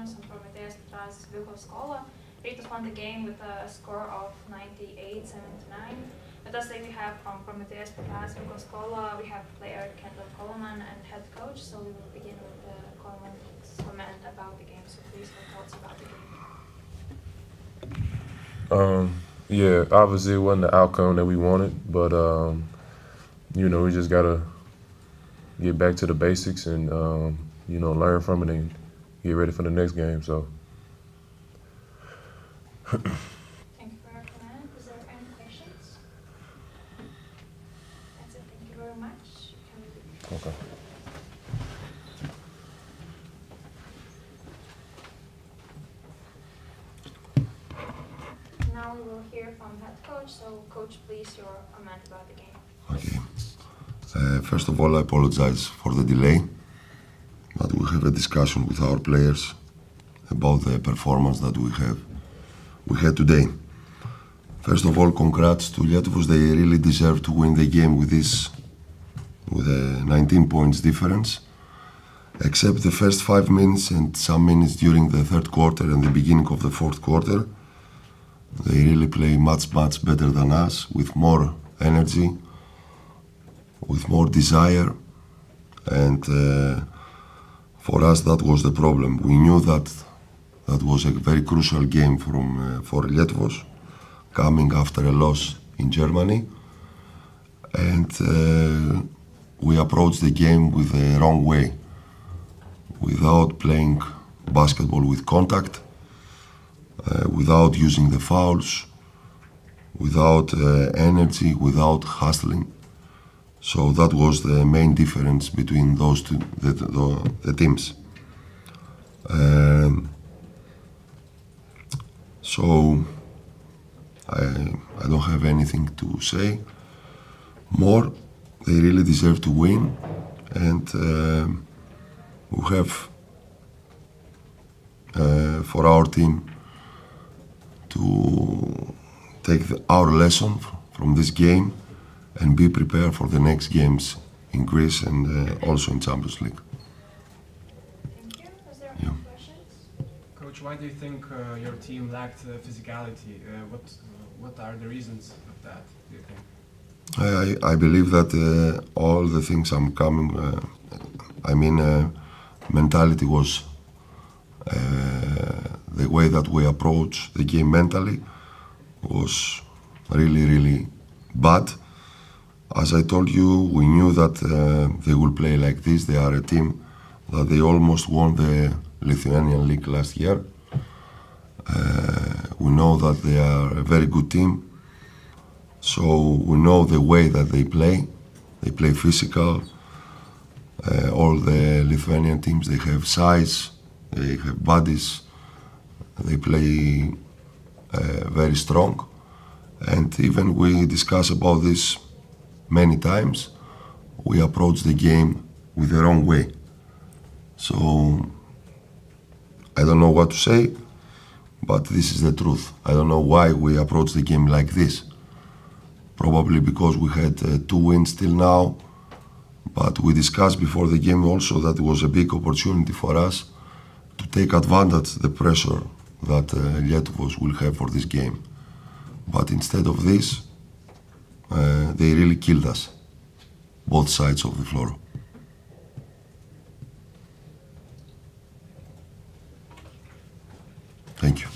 rungtynius ant Promitheas vyko skolą. Rytas won the game with a score of 98-79. With us today we have from Promitheas vyko skolą, we have player Kendall Coleman and head coach. So we will begin with Coleman's comment about the game. So please, your thoughts about the game. Yeah, obviously it wasn't the outcome that we wanted, but we just gotta get back to the basics and learn from it and get ready for the next game. So. Thank you for your comment. Is there any questions? That's it. Thank you very much. Okay. Now we will hear from head coach. So, coach, please, your comment about the game. Okay. First of all, I apologize for the delay, but we have a discussion with our players about the performance that we had today. First of all, congrats to Lietuvos. They really deserve to win the game with a 19 points difference. Except the first 5 minutes and some minutes during the third quarter and the beginning of the fourth quarter, they really play much better than us, with more energy, with more desire, and for us that was the problem. We knew that was a very crucial game for Lietuvos, coming after a loss in Germany, and we approached the game with the wrong way, without playing basketball with contact, without using the fouls, without energy, without hustling. So that was the main difference between those two, the teams. So I don't have anything to say more. They really deserve to win, and we have for our team to take our lesson from this game and be prepared for the next games in Greece and also in Champions League. Thank you. Is there any questions? Coach, why do you think your team lacked physicality? What are the reasons of that, do you think? I believe that all the things I'm coming, mentality was the way that we approach the game mentally was really bad. As I told you, we knew that they will play like this. They are a team that they almost won the Lithuanian League last year. We know that they are a very good team. So we know the way that they play. They play physical. All the Lithuanian teams, they have size, they have bodies, they play very strong. And even we discuss about this many times, we approach the game with the wrong way. So I don't know what to say, but this is the truth. I don't know why we approach the game like this. Probably because we had 2 wins till now, but we discussed before the game also that it was a big opportunity for us to take advantage of the pressure that Lietuvos will have for this game. But instead of this, they really killed us, both sides of the floor. Thank you.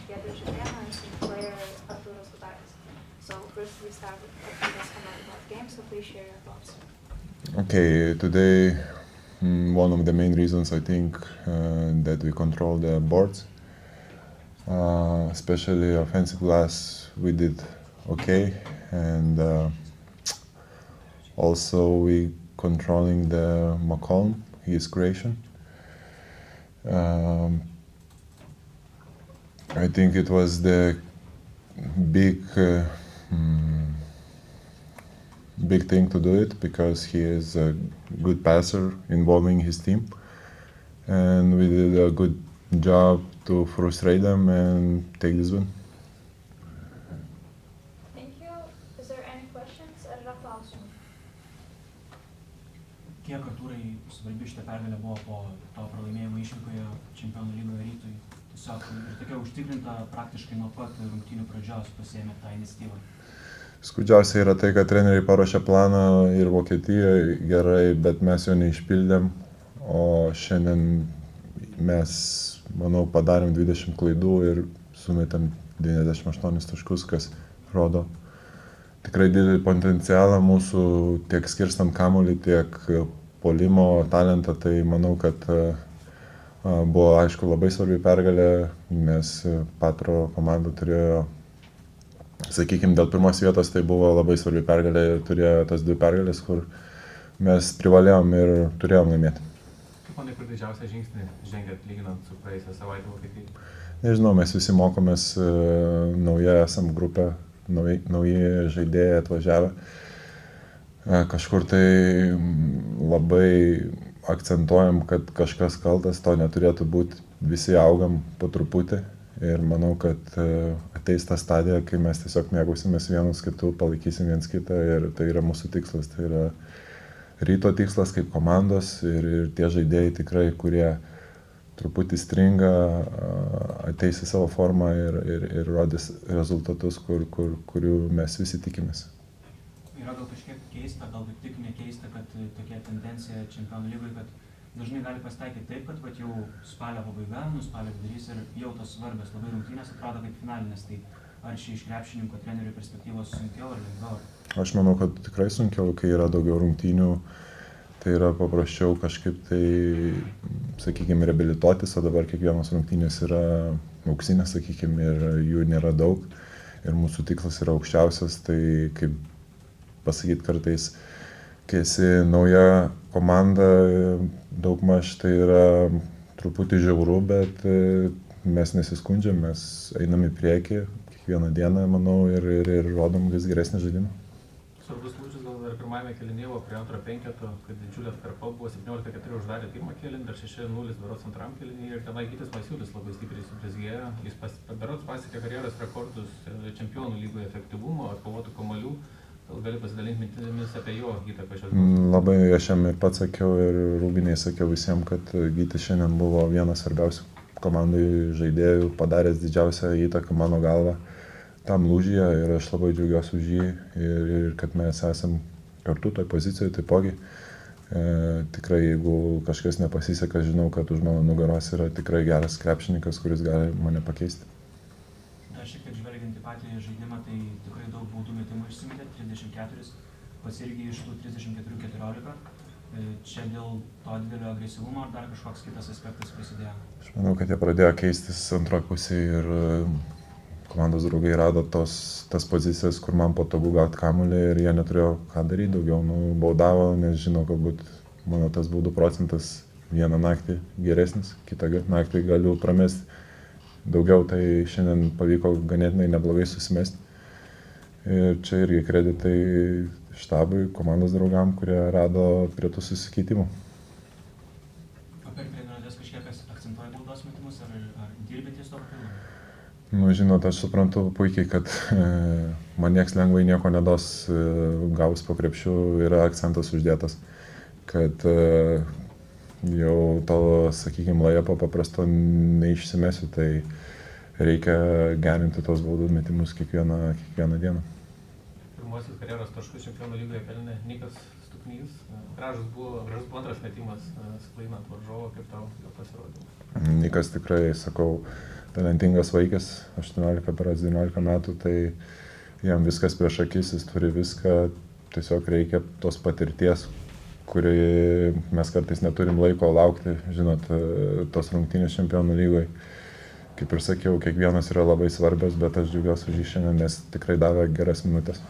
Giedrius Žemėnas and player Artūras Gudaitis. So first we start with Artūras comment about the game, so please share your thoughts. Okay, today one of the main reasons I think that we control the boards, especially offensive glass, we did okay, and also we controlling the McCollum, his creation. I think it was the big thing to do it because he is a good passer involving his team, and we did a good job to frustrate them and take this win. Thank you. Is there any questions? Ar yra klausimų? Kiek Artūrai svarbi šitą pergalę buvo po to pralaimėjimo išvykoje Čempionų lygoje Rytui? Tiesiog ir tokia užtikrinta praktiškai nuo pat rungtynių pradžios pasiėmė tą iniciatyvą. Skudžiausia yra tai, kad treneriai paruošė planą ir Vokietijoje gerai, bet mes jo neišpildėm, o šiandien mes, manau, padarėm 20 klaidų ir sumetėm 98 taškus, kas rodo tikrai didelį potencialą mūsų tiek skirstant kamuolį, tiek puolimo talentą. Tai manau, kad buvo, aišku, labai svarbi pergalė, nes Patro komanda turėjo, sakykime, dėl pirmos vietos tai buvo labai svarbi pergalė ir turėjo tas dvi pergalės, kur mes privalėjom ir turėjom laimėti. Kaip manai, kur didžiausią žingsnį žengėt lyginant su praėjusią savaitę Vokietijai? Nežinau, mes visi mokomės, nauja esam grupė, nauji žaidėjai atvažiavę. Kažkur tai labai akcentuojam, kad kažkas kaltas, to neturėtų būti, visi augam po truputį ir manau, kad ateis ta stadija, kai mes tiesiog mėgausimės vienus kitų, palaikysim viens kitą ir tai yra mūsų tikslas, tai yra Ryto tikslas kaip komandos ir tie žaidėjai tikrai, kurie truputį stringa, ateis į savo formą ir rodys rezultatus, kurių mes visi tikimės. Yra gal kažkiek keista, gal tik nekeista, kad tokia tendencija Čempionų lygoje, kad dažnai gali pasitaikyti taip, kad jau spalio pabaiga, spalio vidurys ir jau tos svarbios labai rungtynės atrodo kaip finalinės. Tai ar čia iš krepšininko trenerių perspektyvos sunkiau ar lengviau? Aš manau, kad tikrai sunkiau, kai yra daugiau rungtynių, tai yra paprasčiau kažkaip tai, sakykime, reabilituotis, o dabar kiekvienos rungtynės yra auksinės, sakykime, ir jų nėra daug ir mūsų tikslas yra aukščiausias, tai kaip pasakyti kartais, kai esi nauja komanda, daugmaž tai yra truputį žiauru, bet mes nesiskundžiam, mes einam į priekį kiekvieną dieną, manau, ir rodom vis geresnį žaidimą. Svarbus lūžis gal dar pirmajame kėlinyje buvo prie antro penketo, kad didžiulė atkarpa buvo 17-4 uždarė pirmą kėlinį, dar 6-0 berods antram kėlinyje ir tenai Gytis Masiulis labai stipriai sublizgėjo. Jis berods pasiekė karjeros rekordus Čempionų lygoje efektyvumo, atkovotų kamuolių. Gal gali pasidalinti mintimis apie jo įtaką šios dienos? Labai aš jam ir pats sakiau ir Rūbiniai sakiau visiems, kad Gytis šiandien buvo vienas svarbiausių komandai žaidėjų, padaręs didžiausią įtaką mano galva tam lūžyje ir aš labai džiaugiuosi už jį ir kad mes esam kartu toj pozicijoje taipogi. Tikrai, jeigu kažkas nepasiseka, žinau, kad už mano nugaros yra tikrai geras krepšininkas, kuris gali mane pakeisti. Dar šiek tiek žvelgiant į patį žaidimą, tai tikrai daug baudų metimų išsimetė, 34, pats irgi iš tų 34-14. Čia dėl to didelio agresyvumo ar dar kažkoks kitas aspektas prisidėjo? Aš manau, kad jie pradėjo keistis antroje pusėje ir komandos draugai rado tas pozicijas, kur man patogu gauti kamuolį ir jie neturėjo ką daryti daugiau. Baudavo, nes žino, galbūt mano tas baudų procentas vieną naktį geresnis, kitą naktį galiu pramesti daugiau, tai šiandien pavyko ganėtinai neblogai susimesti. Ir čia irgi kreditai štabui, komandos draugam, kurie rado prie tų susikeitimų. O per treniruotės kažkiek akcentuoja baudos metimus ar dirbėtės to papildomai? Žinot, aš suprantu puikiai, kad man nieks lengvai nieko nedos gaus po krepšių, yra akcentas uždėtas, kad jau to, sakykime, lajepo paprasto neišsimesiu, tai reikia gerinti tos baudų metimus kiekvieną dieną. Pirmosius karjeros taškus Čempionų lygoje pelnė Nikas Stuknys. Gražus buvo antras metimas, sklaidinant varžovą, kaip tau jo pasirodė? Nikas tikrai, sakau, talentingas vaikas, 18-19 metų, tai jam viskas prieš akis, jis turi viską, tiesiog reikia tos patirties, kurį mes kartais neturim laiko laukti, žinot, tos rungtynės Čempionų lygoje. Kaip ir sakiau, kiekvienas yra labai svarbios, bet aš džiaugiuosi už jį šiandien, nes tikrai davė geras minutės.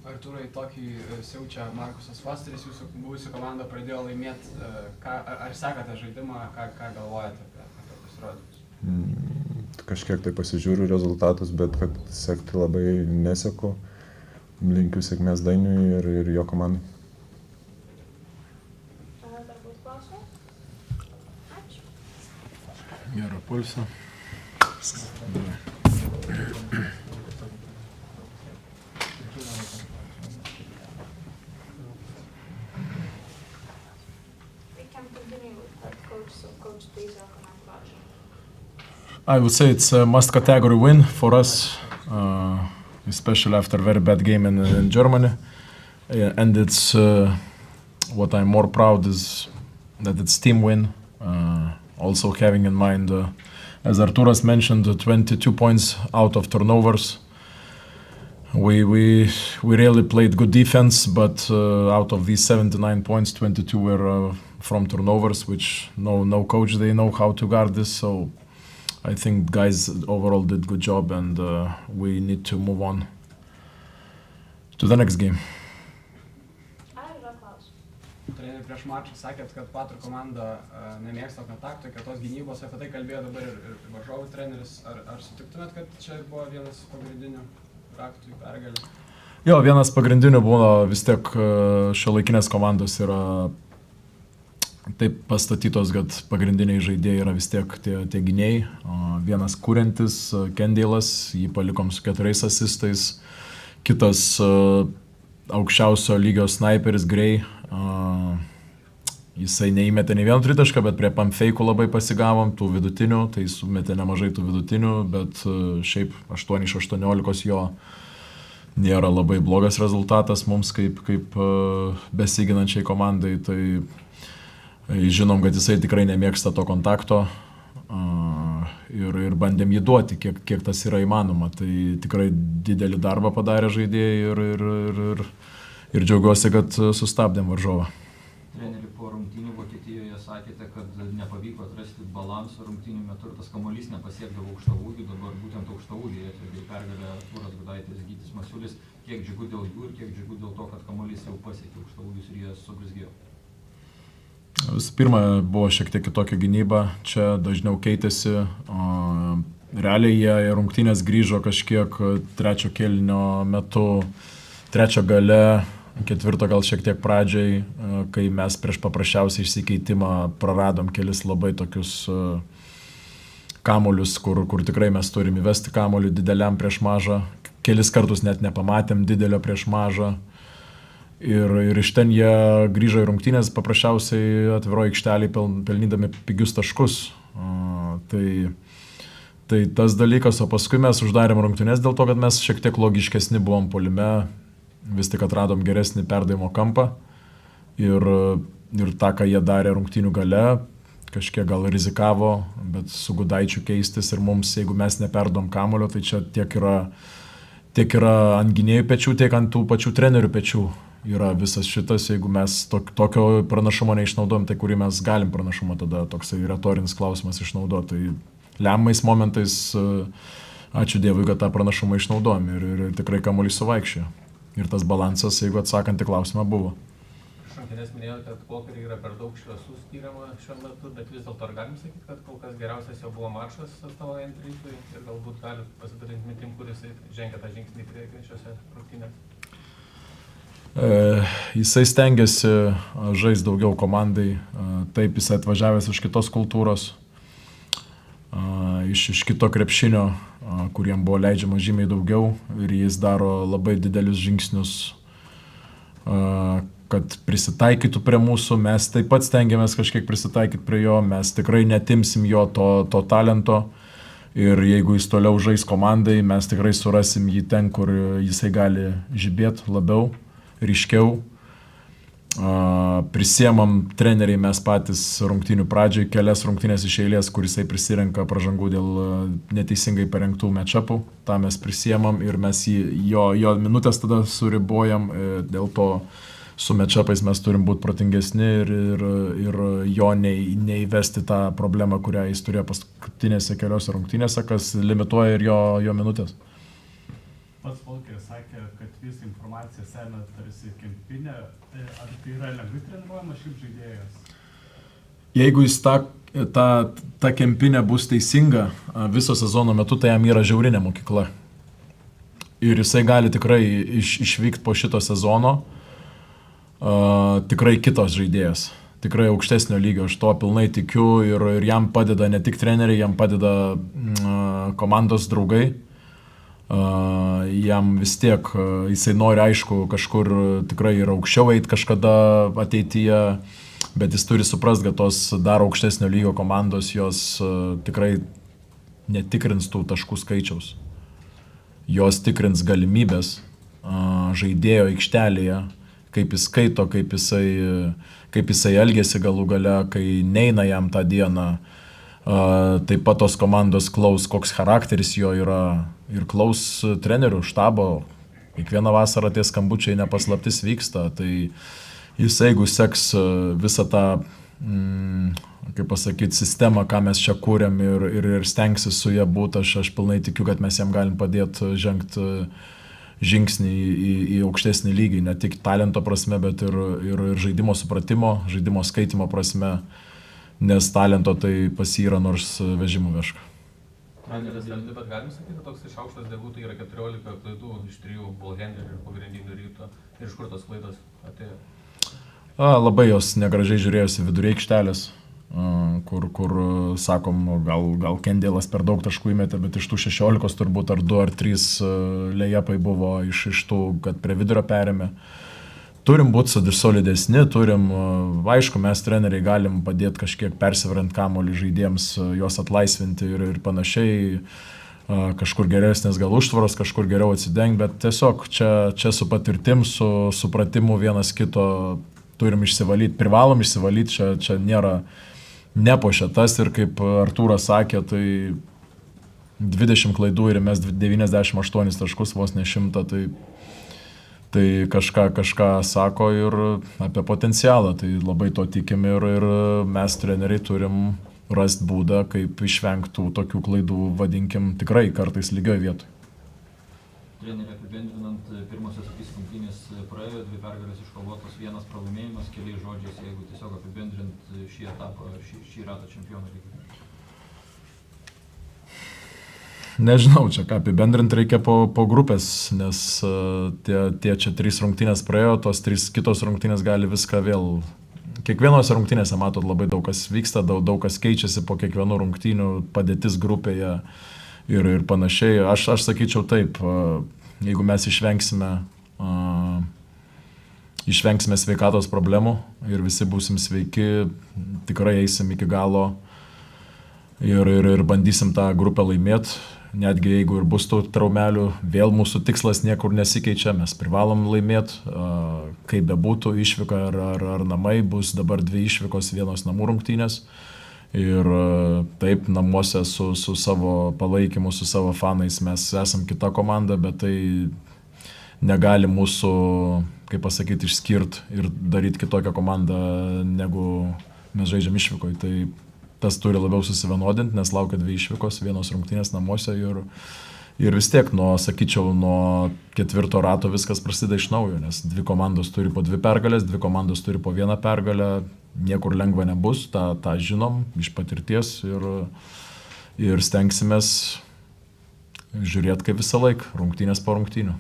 Artūrai, tokį siaučia Markusas Fosteris, jūsų buvusi komanda pradėjo laimėti. Ar sekate žaidimą, ką galvojate apie pasirodymus? Kažkiek tai pasižiūriu rezultatus, bet kad sekti labai neseku. Linkiu sėkmės Dainiui ir jo komandai. Dar būtų klausimų? Ačiū. Gero pulso. I would say it's a must category win for us, especially after a very bad game in Germany. And it's what I'm more proud is that it's team win. Also having in mind, as Arturas mentioned, 22 points out of turnovers. We really played good defense, but out of these 79 points, 22 were from turnovers, which no coach, they know how to guard this. So I think guys overall did good job, and we need to move on to the next game. Trenerių, prieš mačą sakėt, kad Patro komanda nemėgsta kontakto, kietos gynybos, apie tai kalbėjo dabar ir varžovų treneris. Ar sutiktumėt, kad čia buvo vienas pagrindinių raktų į pergalę? Jo, vienas pagrindinių būna vis tiek šiuolaikinės komandos yra taip pastatytos, kad pagrindiniai žaidėjai yra vis tiek tie gynėjai. Vienas kuriantis, Kendėlas, jį palikom su 4 asistais. Kitas aukščiausio lygio sniperis Grey. Jisai neįmetė nei vieną tritašką, bet prie pamfeikų labai pasigavom tų vidutinių, tai sumetė nemažai tų vidutinių, bet šiaip 8 iš 18 jo nėra labai blogas rezultatas mums kaip besiginančiai komandai. Tai žinom, kad jisai tikrai nemėgsta to kontakto ir bandėm jį duoti, kiek tas yra įmanoma. Tai tikrai didelį darbą padarė žaidėjai ir džiaugiuosi, kad sustabdėm varžovą. Treneri, po rungtynių Vokietijoje sakėte, kad nepavyko atrasti balansą rungtynių metu ir tas kamuolys nepasiekdavo aukštaūgių, dabar būtent aukštaūgiai atvedė pergalę Artūras Gudaitis, Gytis Masiulis. Kiek džiugu dėl jų ir kiek džiugu dėl to, kad kamuolys jau pasiekė aukštaūgius ir jie sublizgėjo? Visų pirma, buvo šiek tiek kitokia gynyba, čia dažniau keitėsi. Realiai jie rungtynės grįžo kažkiek trečio kėlinio metu, trečio gale, ketvirto gal šiek tiek pradžiai, kai mes prieš paprasčiausią išsikeitimą praradom kelis labai tokius kamuolius, kur tikrai mes turim įvesti kamuolį dideliam prieš mažą. Kelis kartus net nepamatėm didelio prieš mažą. Ir iš ten jie grįžo į rungtynės paprasčiausiai atviroje aikštelėje pelnydami pigius taškus. Tai tas dalykas, o paskui mes uždarėm rungtynės dėl to, kad mes šiek tiek logiškesni buvom puolime, vis tik atradom geresnį perdavimo kampą ir tą, ką jie darė rungtynių gale, kažkiek gal rizikavo, bet su Gudaičiu keistis ir mums, jeigu mes neperdom kamulio, tai čia tiek yra ant gynėjų pečių, tiek ant tų pačių trenerių pečių. Yra visas šitas, jeigu mes tokio pranašumo neišnaudojam, tai kurį mes galim pranašumą tada toksai retorinis klausimas išnaudoti. Tai lemiamais momentais, ačiū Dievui, kad tą pranašumą išnaudojam ir tikrai kamuolys suvaikščiojo. Ir tas balansas, jeigu atsakant į klausimą, buvo. Šankėnės minėjo, kad pokeriai yra per daug šviesų skiriama šiuo metu, bet vis dėlto ar galim sakyti, kad kol kas geriausias jau buvo mačas atstovaujant Rytui ir galbūt galit pasidalinti mintim, kuris žengia tą žingsnį į priekį šiuose rungtynėse? Jisai stengiasi žaisti daugiau komandai, taip jisai atvažiavęs iš kitos kultūros, iš kito krepšinio, kuriem buvo leidžiama žymiai daugiau ir jis daro labai didelius žingsnius, kad prisitaikytų prie mūsų. Mes taip pat stengiamės kažkiek prisitaikyti prie jo, mes tikrai netimsim jo to talento ir jeigu jis toliau žais komandai, mes tikrai surasim jį ten, kur jisai gali žibėti labiau, ryškiau Prisiemam treneriai mes patys rungtynių pradžioj kelias rungtynės iš eilės, kur jisai prisirenka pražangų dėl neteisingai parengtų match-upų. Ta mes prisiemam ir mes jo minutės tada suribojam, dėl to su match-upais mes turim būti protingesni ir jo neįvesti tą problemą, kurią jis turėjo paskutinėse keliose rungtynėse, kas limituoja ir jo minutės. Pats Volkeris sakė, kad visą informaciją semia tarsi kempinė. Ar tai yra lengvai treniruojamas šiaip žaidėjas? Jeigu jis ta kempinė bus teisinga viso sezono metu, tai jam yra žiaurinė mokykla. Ir jisai gali tikrai išvykti po šito sezono tikrai kitos žaidėjas. Tikrai aukštesnio lygio, aš to pilnai tikiu ir jam padeda ne tik treneriai, jam padeda komandos draugai. Jam vis tiek, jisai nori aišku kažkur tikrai ir aukščiau eiti kažkada ateityje, bet jis turi suprasti, kad tos dar aukštesnio lygio komandos jos tikrai netikrins tų taškų skaičiaus. Jos tikrins galimybės žaidėjo aikštelėje, kaip jis skaito, kaip jisai elgiasi galų gale, kai neina jam tą dieną. Taip pat tos komandos klaus, koks charakteris jo yra ir klaus trenerių štabo. Kiekvieną vasarą tie skambučiai nepaslaptis vyksta, tai jis jeigu seks visą tą, kaip pasakyti, sistemą, ką mes čia kūrėm ir stengsis su ją būti, aš pilnai tikiu, kad mes jam galim padėti žengti žingsnį į aukštesnį lygį, ne tik talento prasme, bet ir žaidimo supratimo, žaidimo skaitimo prasme. Nes talento tai pasyra nors vežimų veška. Bet galim sakyti, toks išaukštas debutai yra 14 klaidų iš 3 ballhandlerių ir pagrindinių Ryto. Ir iš kur tos klaidos atėjo? Labai jos negražiai žiūrėjosi viduriai aikštelės, kur sakom, gal Kendėlas per daug taškų įmetė, bet iš tų 16 turbūt ar 2 ar 3 lejapai buvo iš tų, kad prie vidurio perėmė. Turim būti solidesni, aišku, mes treneriai galim padėti kažkiek persivarant kamuolį žaidėjams, juos atlaisvinti ir panašiai, kažkur geresnės gal užtvaros, kažkur geriau atsidengti, bet tiesiog čia su patirtim, su supratimu vienas kito turim išsivalyti, privalom išsivalyti, čia nėra nepošia tas ir kaip Artūras sakė, tai 20 klaidų ir mes 98 taškus, vos ne 100, tai kažką sako ir apie potencialą, tai labai to tikim ir mes treneriai turim rasti būdą, kaip išvengtų tokių klaidų, vadinkim, tikrai kartais lygioj vietoj. Treneri, apibendrinant, pirmosios 3 rungtynės praėjo, 2 pergalės iškovotos, 1 pralaimėjimas, keliais žodžiais, jeigu tiesiog apibendrint šį etapą, šį ratą čempionų lygį. Nežinau, čia ką apibendrinti reikia po grupės, nes tie čia 3 rungtynės praėjo, tos 3 kitos rungtynės gali viską vėl. Kiekvienose rungtynėse matot labai daug kas vyksta, daug kas keičiasi po kiekvienų rungtynių, padėtis grupėje ir panašiai. Aš sakyčiau taip, jeigu mes išvengsime sveikatos problemų ir visi būsim sveiki, tikrai eisim iki galo ir bandysim tą grupę laimėti. Netgi jeigu ir bus tų traumelių, vėl mūsų tikslas niekur nesikeičia, mes privalom laimėti, kaip bebūtų, išvyka ar namai, bus dabar 2 išvykos, 1 namų rungtynės. Ir taip, namuose su savo palaikymu, su savo fanais mes esam kita komanda, bet tai negali mūsų, kaip pasakyti, išskirti ir daryti kitokią komandą, negu mes žaidžiam išvykoj. Tai tas turi labiau susivienodinti, nes laukia 2 išvykos, 1 rungtynės namuose ir vis tiek, sakyčiau, nuo 4 rato viskas prasideda iš naujo, nes 2 komandos turi po 2 pergalės, 2 komandos turi po 1 pergalę, niekur lengva nebus, tą žinom iš patirties ir stengsimės žiūrėti kaip visą laiką, rungtynės po rungtynių.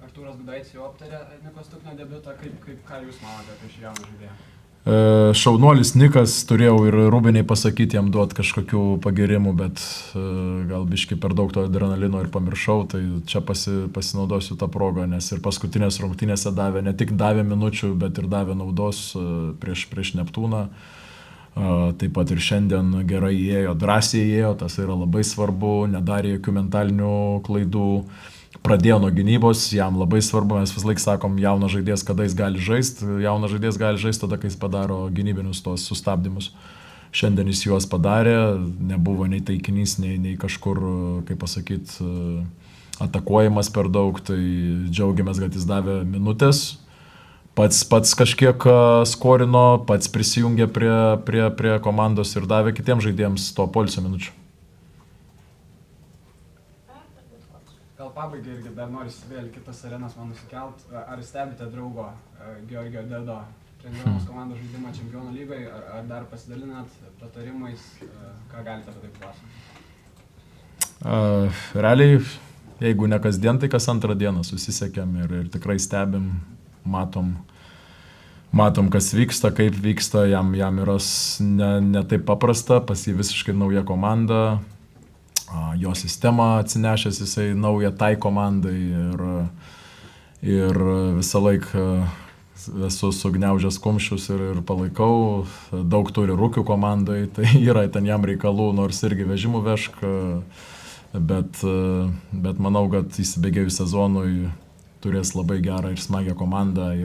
Artūras Gudaitis jau aptarė Nikos Tuknio debiutą, ką jūs manote apie šį jauną žaidėją? Šaunuolis Nikas, turėjau ir Rūbiniai pasakyti jam duoti kažkokių pagirimų, bet gal biški per daug to adrenalino ir pamiršau, tai čia pasinaudosiu tą progą, nes ir paskutinės rungtynėse ne tik davė minučių, bet ir davė naudos prieš Neptūną. Taip pat ir šiandien gerai įėjo, drąsiai įėjo, tas yra labai svarbu, nedarė jokių mentalinių klaidų. pradėjo nuo gynybos, jam labai svarbu, mes vis laik sakom, jaunas žaidėjas, kada jis gali žaisti, jaunas žaidėjas gali žaisti tada, kai jis padaro gynybinius tos sustabdymus. Šiandien jis juos padarė, nebuvo nei taikinys, nei kažkur, kaip pasakyti, atakuojamas per daug, tai džiaugiamės, kad jis davė minutės. Pats kažkiek skorino, pats prisijungė prie komandos ir davė kitiems žaidėjams to poilsio minučių. Gal pabaigai irgi dar norisi vėl kitas arenas man nusikelt. Ar stebite draugo Georgio Dedo treniruojamos komandos žaidimą Čempionų lygoje, ar dar pasidalinat patarimais, ką galite apie tai papasakoti? Realiai, jeigu ne kasdien, tai kas antrą dieną susisiekėm ir tikrai stebim, matom, kas vyksta, kaip vyksta, jam yra ne taip paprasta, pas jį visiškai nauja komanda, jo sistemą atsinešęs jisai naują tai komandai ir visą laiką esu sugniaužęs kumščius ir palaikau, daug turi rūkių komandai, tai yra ten jam reikalų, nors irgi vežimų vežk, bet manau, kad įsibėgėjus sezonui turės labai gerą ir smagią komandą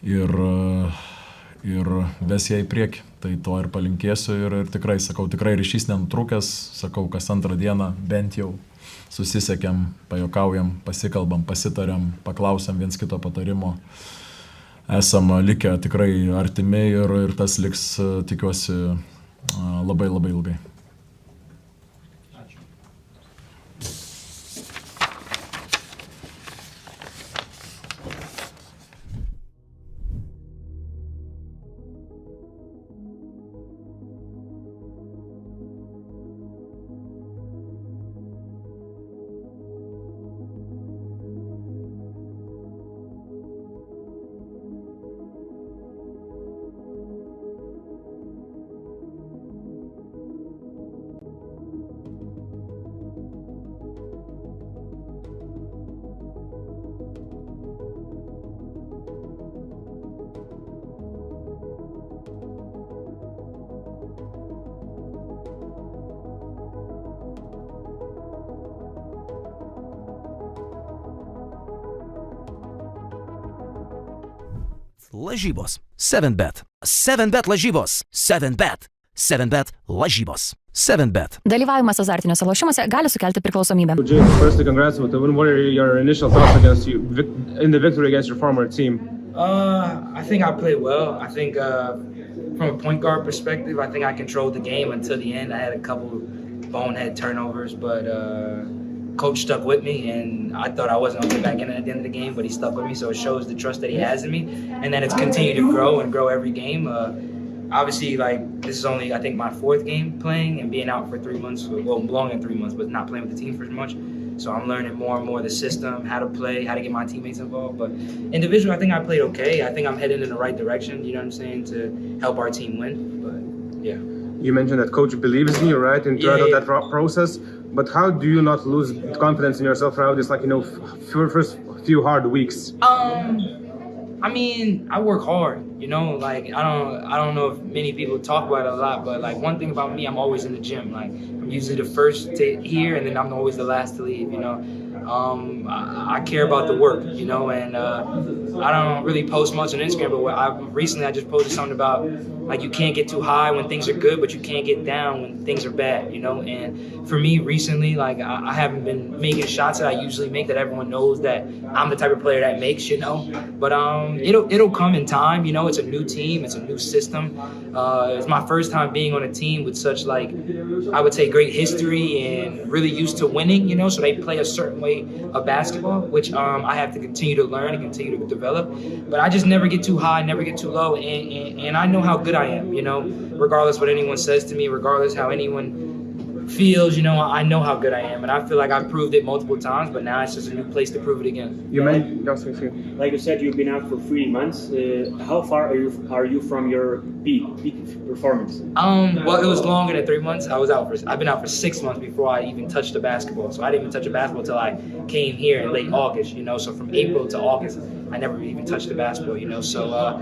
ir ves ją į priekį. Tai to ir palinkėsiu ir tikrai, sakau, tikrai ryšys nenutrūkęs, sakau, kas antrą dieną bent jau susisiekėm, pajuokaujam, pasikalbam, pasitariam, paklausiam viens kito patarimo. Esam likę tikrai artimi ir tas liks, tikiuosi, labai labai ilgai. Lažybos. 7bet. 7bet lažybos. 7bet. 7bet lažybos. 7bet. Dalyvavimas azartiniuose lošimuose gali sukelti priklausomybę. Firstly, congrats with the win. What are your initial thoughts against you in the victory against your former team? I think I played well. I think from a point guard perspective, I think I controlled the game until the end. I had a couple bonehead turnovers, but coach stuck with me, and I thought I wasn't going to get back in at the end of the game, but he stuck with me, so it shows the trust that he has in me, and then it's continued to grow and grow every game. Obviously, like, this is only, I think, my 4th game playing and being out for 3 months, well, longer than 3 months, but not playing with the team for as much. So I'm learning more and more the system, how to play, how to get my teammates involved. But individually, I think I played okay. I think I'm headed in the right direction, you know what I'm saying, to help our team win. But, yeah. You mentioned that coach believes in you, right, and throughout that process. But how do you not lose confidence in yourself throughout this, like, first few hard weeks? I mean, I work hard, you know, like, I don't know if many people talk about it a lot, but like, one thing about me, I'm always in the gym. Like, I'm usually the first to here, and then I'm always the last to leave, you know. I care about the work, you know, and I don't really post much on Instagram, but recently I just posted something about, like, you can't get too high when things are good, but you can't get down when things are bad, you know. And for me recently, like, I haven't been making shots that I usually make, that everyone knows that I'm the type of player that makes, you know. But it'll come in time, you know. It's a new team, it's a new system. It's my first time being on a team with such, like, I would say, great history and really used to winning, you know. So they play a certain way of basketball, which I have to continue to learn and continue to develop. But I just never get too high, never get too low, and I know how good I am, you know, regardless what anyone says to me, regardless how anyone feels, you know, I know how good I am, and I feel like I've proved it multiple times, but now it's just a new place to prove it again. Like you said, you've been out for 3 months. How far are you from your peak performance? Well, it was longer than 3 months. I've been out for 6 months before I even touched the basketball. So I didn't even touch a basketball until I came here in late August, you know. So from April to August, I never even touched the basketball, you know. So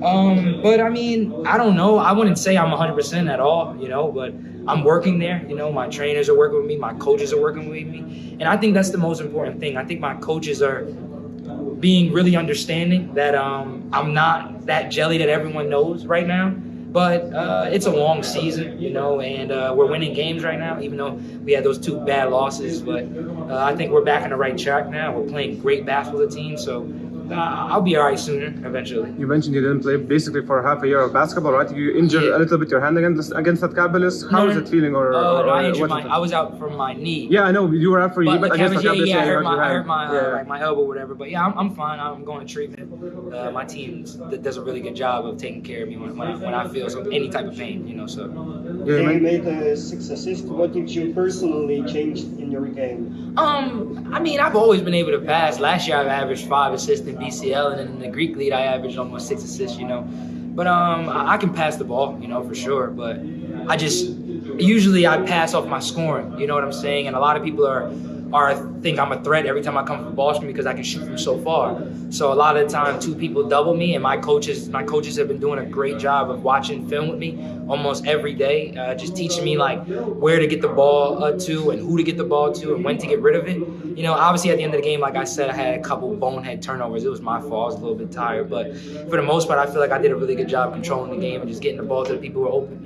But I mean, I don't know. I wouldn't say I'm 100% at all, but I'm working there. My trainers are working with me. My coaches are working with me. And I think that's the most important thing. I think my coaches are being really understanding that I'm not that jelly that everyone knows right now. But it's a long season, and we're winning games right now, even though we had those 2 bad losses. But I think we're back on the right track now. We're playing great basketball with the team, so I'll be all right sooner, eventually. You mentioned you didn't play basically for half a year of basketball, right? You injured a little bit your hand against that Cabelis. How is it feeling? I was out from my knee. Yeah, I know. You were out for against the Cabelis. I hurt my elbow or whatever. But yeah, I'm fine. I'm going to treatment. My team does a really good job of taking care of me when I feel any type of pain, so. Yeah, you made 6 assists. What did you personally change in your game? I mean, I've always been able to pass. Last year I averaged 5 assists in BCL, and then in the Greek league I averaged almost 6 assists, But I can pass the ball, for sure. But usually I pass off my scoring, you know what I'm saying? And a lot of people think I'm a threat every time I come from ball screen because I can shoot from so far. So a lot of the time 2 people double me, and my coaches have been doing a great job of watching film with me almost every day, just teaching me like where to get the ball to and who to get the ball to and when to get rid of it. Obviously at the end of the game, like I said, I had a couple bonehead turnovers. It was my fault. I was a little bit tired, but for the most part, I feel like I did a really good job controlling the game and just getting the ball to the people who are open.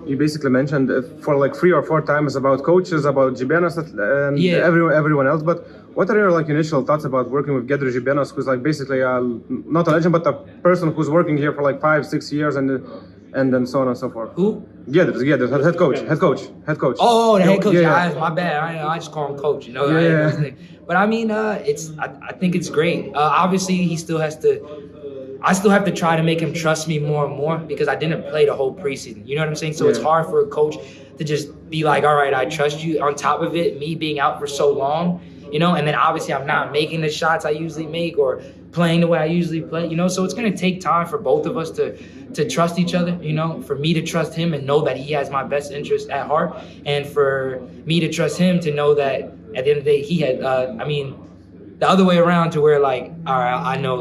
You basically mentioned for like 3 or 4 times about coaches, about Gibenas, and everyone else, but what are your initial thoughts about working with Giedrius Gibenas, who's basically not a legend, but a person who's working here for 5-6 years and then so on and so forth? Who? Giedrius, head coach. Oh, the head coach. Yeah. My bad. I just call him coach. Yeah. But I mean, I think it's great. Obviously, I still have to try to make him trust me more and more because I didn't play the whole preseason. You know what I'm saying? So it's hard for a coach to just be like, all right, I trust you. On top of it, me being out for so long, and then obviously I'm not making the shots I usually make or playing the way I usually play, so it's going to take time for both of us to trust each other, for me to trust him and know that he has my best interest at heart, and for me to trust him to know that at the end of the day, he had, the other way around to where all right, I know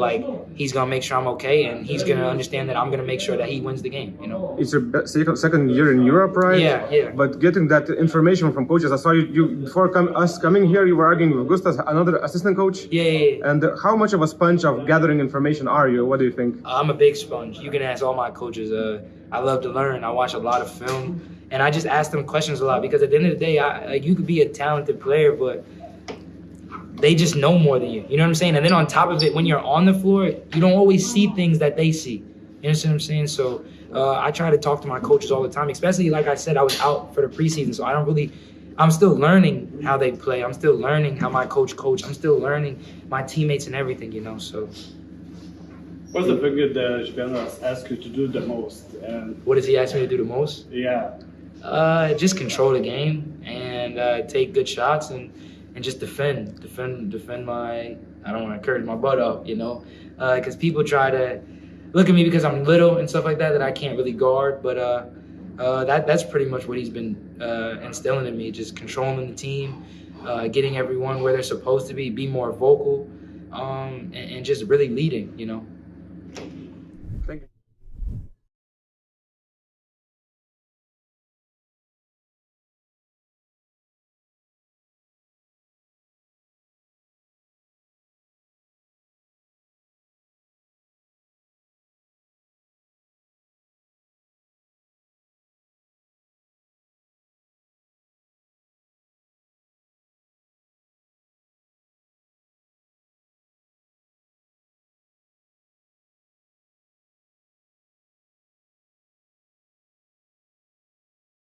he's going to make sure I'm okay, and he's going to understand that I'm going to make sure that he wins the game, It's your second year in Europe, right? Yeah. But getting that information from coaches, I saw you before us coming here, you were arguing with Gustas, another assistant coach. Yeah. And how much of a sponge of gathering information are you? What do you think? I'm a big sponge. You can ask all my coaches. I love to learn. I watch a lot of film, and I just ask them questions a lot because at the end of the day, you could be a talented player, but they just know more than you. You know what I'm saying? And then on top of it, when you're on the floor, you don't always see things that they see. You understand what I'm saying? So I try to talk to my coaches all the time, especially like I said, I was out for the preseason. So I'm still learning how they play. I'm still learning how my coach. I'm still learning my teammates and everything, so. What's the thing that Gibenas asks you to do the most? And what does he ask me to do the most? Yeah. Just control the game and take good shots and just defend my, I don't want to curse my butt up, because people try to look at me because I'm little and stuff like that I can't really guard, but that's pretty much what he's been instilling in me, just controlling the team, getting everyone where they're supposed to be more vocal, and just really leading,